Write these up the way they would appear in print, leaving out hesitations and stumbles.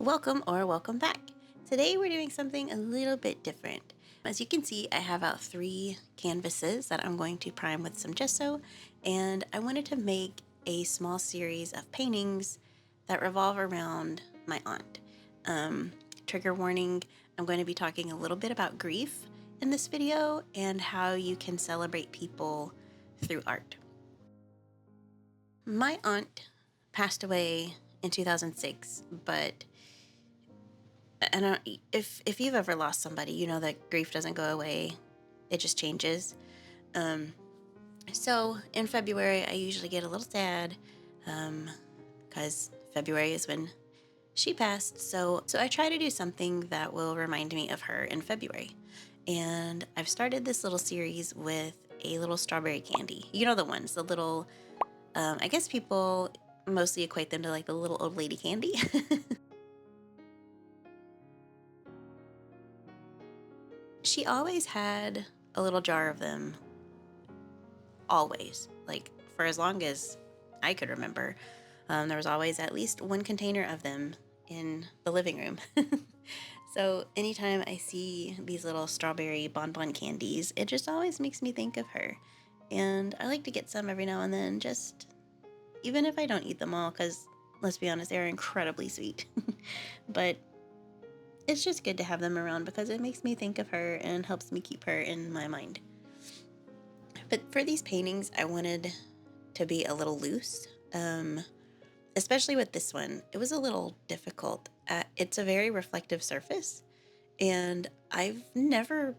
Welcome or welcome back. Today we're doing something a little bit different. As you can see, I have out 3 canvases that I'm going to prime with some gesso, and I wanted to make a small series of paintings that revolve around my aunt. Trigger warning, I'm going to be talking a little bit about grief in this video and how you can celebrate people through art. My aunt passed away in 2006, but I don't, if you've ever lost somebody, you know that grief doesn't go away. It just changes. So in February, I usually get a little sad because February is when she passed. So I try to do something that will remind me of her in February. And I've started this little series with a little strawberry candy. You know the ones, the little, I guess people mostly equate them to like the little old lady candy. She always had a little jar of them, always, like for as long as I could remember. There was always at least one container of them in the living room. So anytime I see these little strawberry bonbon candies, it just always makes me think of her. And I like to get some every now and then, just even if I don't eat them all, because let's be honest, they're incredibly sweet. But it's just good to have them around because it makes me think of her and helps me keep her in my mind. But for these paintings, I wanted to be a little loose, especially with this one. It was a little difficult. It's a very reflective surface, and I don't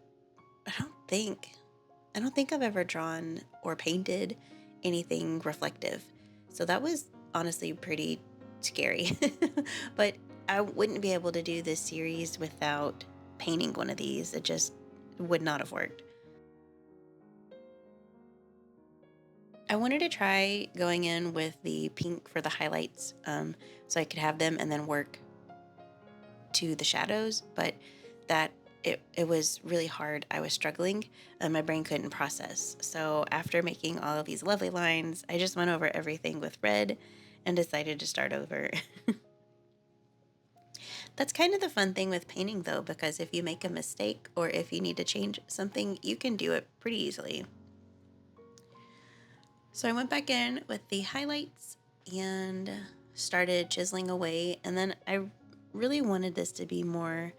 think I've ever drawn or painted anything reflective. So that was honestly pretty scary. But I wouldn't be able to do this series without painting one of these. It just would not have worked. I wanted to try going in with the pink for the highlights, so I could have them and then work to the shadows, but it was really hard. I was struggling and my brain couldn't process. So after making all of these lovely lines, I just went over everything with red and decided to start over. That's kind of the fun thing with painting though, because if you make a mistake or if you need to change something, you can do it pretty easily. So I went back in with the highlights and started chiseling away, and then I really wanted this to be more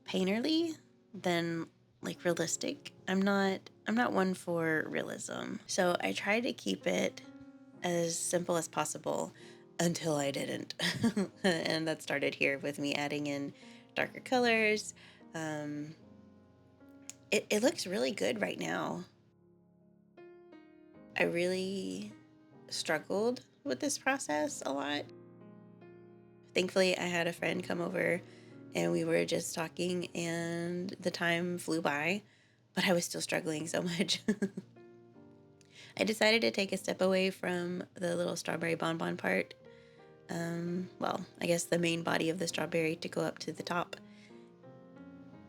painterly than like realistic. I'm not one for realism. So I tried to keep it as simple as possible until I didn't. And that started here with me adding in darker colors. It looks really good right now. I really struggled with this process a lot. Thankfully, I had a friend come over and we were just talking and the time flew by, but I was still struggling so much. I decided to take a step away from the little strawberry bonbon part. Well, I guess the main body of the strawberry to go up to the top.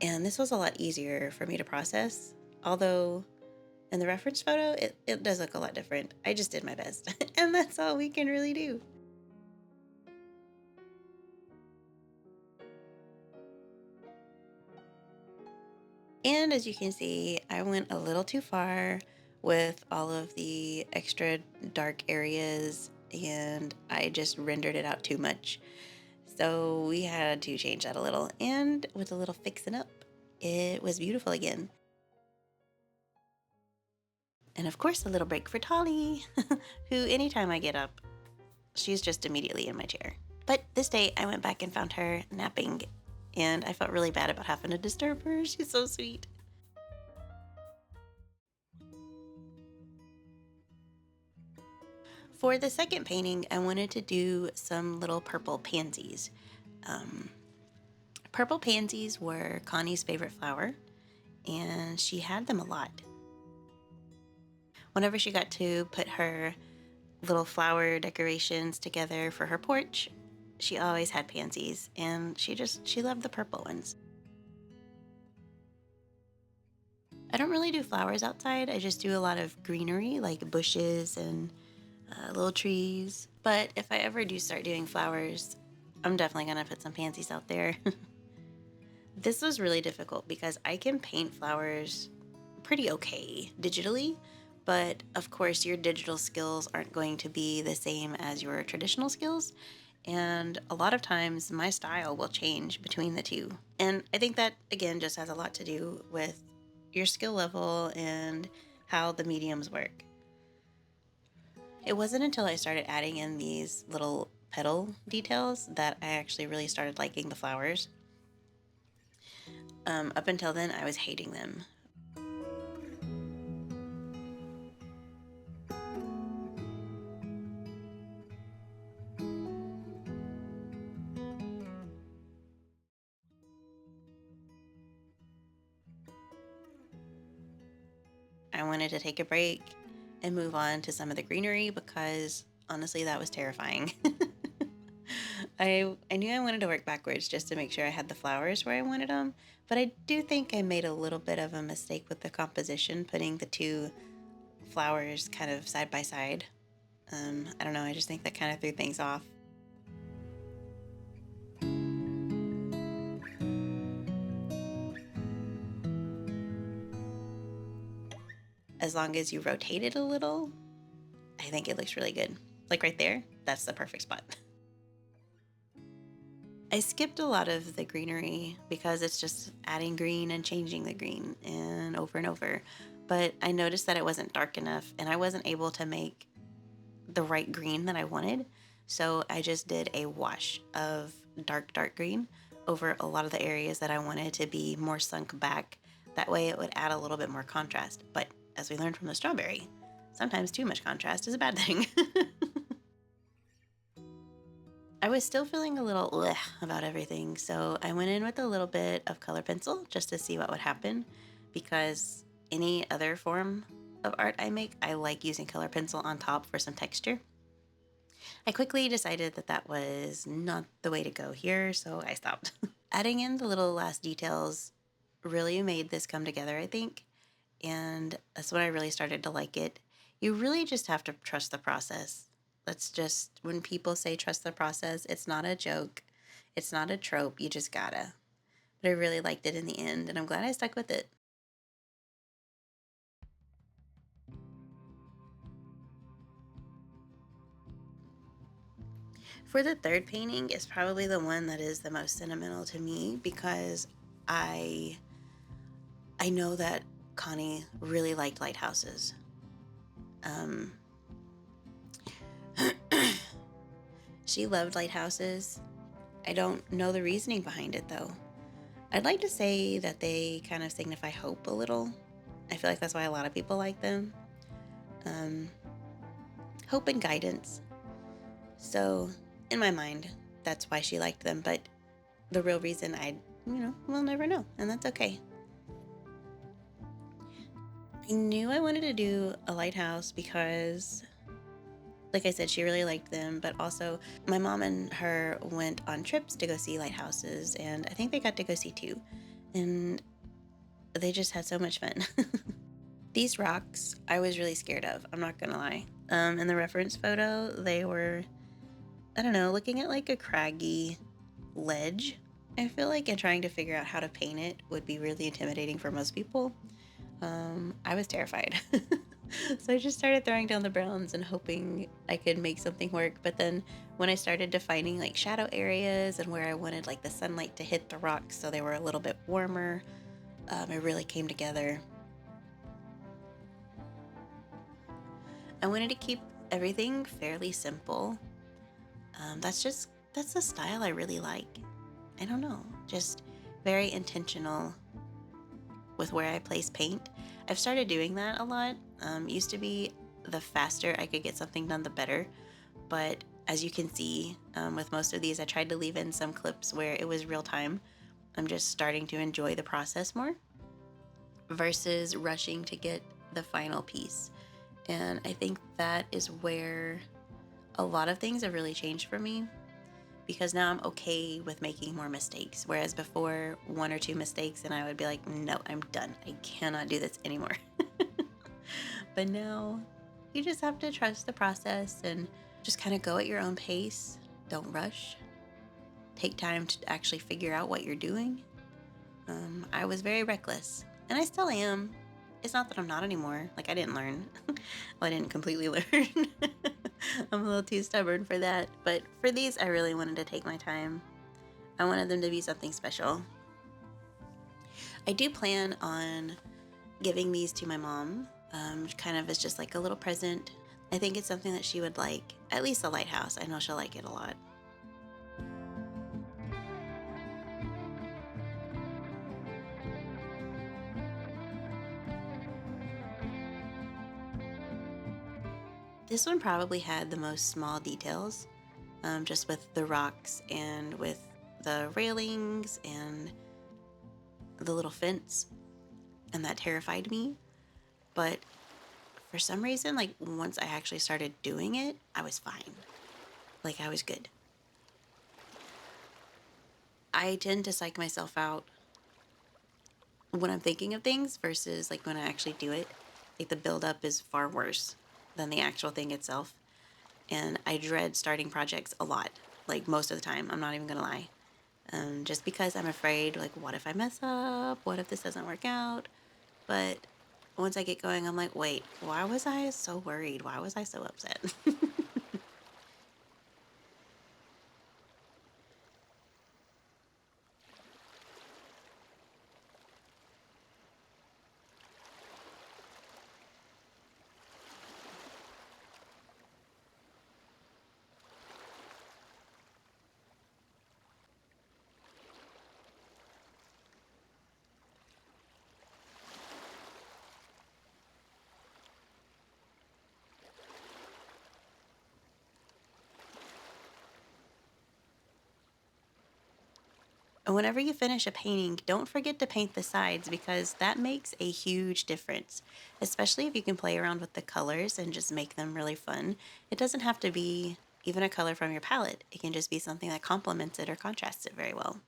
And this was a lot easier for me to process, although in the reference photo, it does look a lot different. I just did my best, and that's all we can really do. And as you can see, I went a little too far with all of the extra dark areas, and I just rendered it out too much. So we had to change that a little, and with a little fixing up, it was beautiful again. And of course, a little break for Tolly, who anytime I get up, she's just immediately in my chair. But this day I went back and found her napping, and I felt really bad about having to disturb her. She's so sweet. For the second painting, I wanted to do some little purple pansies. Um, Purple pansies were Connie's favorite flower, and she had them a lot. Whenever she got to put her little flower decorations together for her porch, she always had pansies, and she loved the purple ones. I don't really do flowers outside. I just do a lot of greenery, like bushes and little trees. But if I ever do start doing flowers, I'm definitely going to put some pansies out there. This was really difficult because I can paint flowers pretty okay digitally, but of course your digital skills aren't going to be the same as your traditional skills. And a lot of times my style will change between the two. And I think that, again, just has a lot to do with your skill level and how the mediums work. It wasn't until I started adding in these little petal details that I actually really started liking the flowers. Up until then, I was hating them. I wanted to take a break and move on to some of the greenery because honestly, that was terrifying. I knew I wanted to work backwards just to make sure I had the flowers where I wanted them, but I do think I made a little bit of a mistake with the composition, putting the two flowers kind of side by side. I don't know, I just think that kind of threw things off. As long as you rotate it a little, I think it looks really good. Like right there, that's the perfect spot. I skipped a lot of the greenery because it's just adding green and changing the green and over. But I noticed that it wasn't dark enough and I wasn't able to make the right green that I wanted. So I just did a wash of dark green over a lot of the areas that I wanted to be more sunk back. That way it would add a little bit more contrast. But as we learned from the strawberry, sometimes too much contrast is a bad thing. I was still feeling a little bleh about everything, so I went in with a little bit of color pencil just to see what would happen, because any other form of art I make, I like using color pencil on top for some texture. I quickly decided that that was not the way to go here, so I stopped. Adding in the little last details really made this come together, I think, and that's when I really started to like it. You really just have to trust the process. That's just, when people say trust the process, it's not a joke. It's not a trope. You just gotta. But I really liked it in the end, and I'm glad I stuck with it. For the third painting, it's probably the one that is the most sentimental to me because I I know that Connie really liked lighthouses. Um, she loved lighthouses. I don't know the reasoning behind it though. I'd like to say that they kind of signify hope a little. I feel like that's why a lot of people like them. Um, Hope and guidance. So, in my mind, that's why she liked them. But the real reason, we'll never know. And that's okay. I knew I wanted to do a lighthouse because, like I said, she really liked them. But also, my mom and her went on trips to go see lighthouses. And I think they got to go see two. And they just had so much fun. These rocks, I was really scared of. I'm not gonna lie. In the reference photo, they were, I don't know, looking at like a craggy ledge. I feel like in trying to figure out how to paint it would be really intimidating for most people. I was terrified. So I just started throwing down the browns and hoping I could make something work. But then when I started defining like shadow areas and where I wanted like the sunlight to hit the rocks so they were a little bit warmer, it really came together. I wanted to keep everything fairly simple. That's the style I really like. I don't know, just very intentional with where I place paint. I've started doing that a lot. Used to be the faster I could get something done, the better. But as you can see, with most of these, I tried to leave in some clips where it was real time. I'm just starting to enjoy the process more versus rushing to get the final piece. And I think that is where a lot of things have really changed for me because now I'm okay with making more mistakes. Whereas before, one or two mistakes, and I would be like, no, I'm done. I cannot do this anymore. But now you just have to trust the process and just kind of go at your own pace. Don't rush. take time to actually figure out what you're doing. I was very reckless, and I still am. It's not that I'm not anymore. Like, I didn't learn. Well, I didn't completely learn. I'm a little too stubborn for that. But for these, I really wanted to take my time. I wanted them to be something special. I do plan on giving these to my mom, kind of as just like a little present. I think it's something that she would like, at least the lighthouse. I know she'll like it a lot. This one probably had the most small details, just with the rocks and with the railings and the little fence, and that terrified me. But for some reason, like once I actually started doing it, I was fine. Like I was good. I tend to psych myself out when I'm thinking of things versus like when I actually do it. Like the buildup is far worse than the actual thing itself. And I dread starting projects a lot, like most of the time. I'm not even gonna lie. Just because I'm afraid, like, what if I mess up? What if this doesn't work out? But once I get going, I'm like, wait, why was I so worried? Why was I so upset? And whenever you finish a painting, don't forget to paint the sides because that makes a huge difference, especially if you can play around with the colors and just make them really fun. It doesn't have to be even a color from your palette. It can just be something that complements it or contrasts it very well.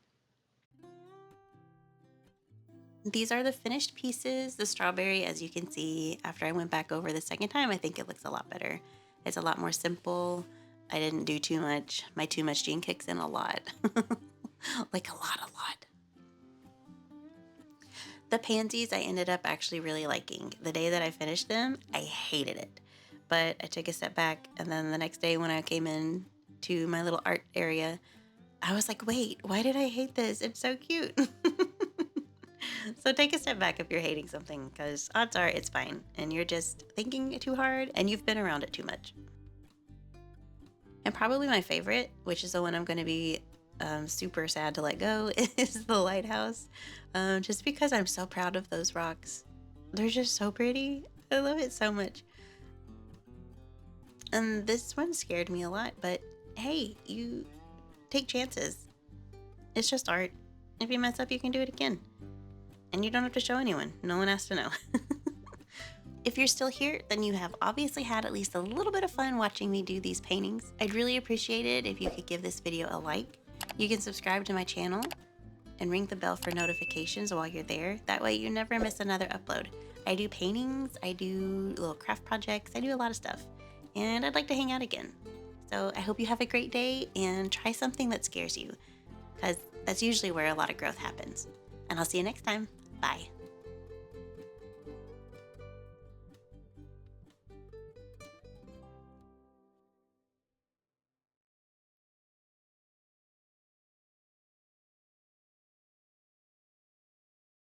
These are the finished pieces. The strawberry, as you can see, after I went back over the second time, I think it looks a lot better. It's a lot more simple. I didn't do too much. My too much gene kicks in a lot. Like a lot. The pansies I ended up actually really liking. The day that I finished them, I hated it. But I took a step back, and then the next day when I came in to my little art area, I was like, wait, why did I hate this? It's so cute. So take a step back if you're hating something, because odds are it's fine, and you're just thinking too hard, and you've been around it too much. And probably my favorite, which is the one I'm going to be super sad to let go, is the lighthouse. Just because I'm so proud of those rocks. They're just so pretty. I love it so much. And this one scared me a lot, but hey, you take chances. It's just art. If you mess up, you can do it again. And you don't have to show anyone. No one has to know. If you're still here, then you have obviously had at least a little bit of fun watching me do these paintings. I'd really appreciate it if you could give this video a like. You can subscribe to my channel and ring the bell for notifications while you're there. That way you never miss another upload. I do paintings, I do little craft projects, I do a lot of stuff. And I'd like to hang out again. So I hope you have a great day and try something that scares you, because that's usually where a lot of growth happens. And I'll see you next time. Bye.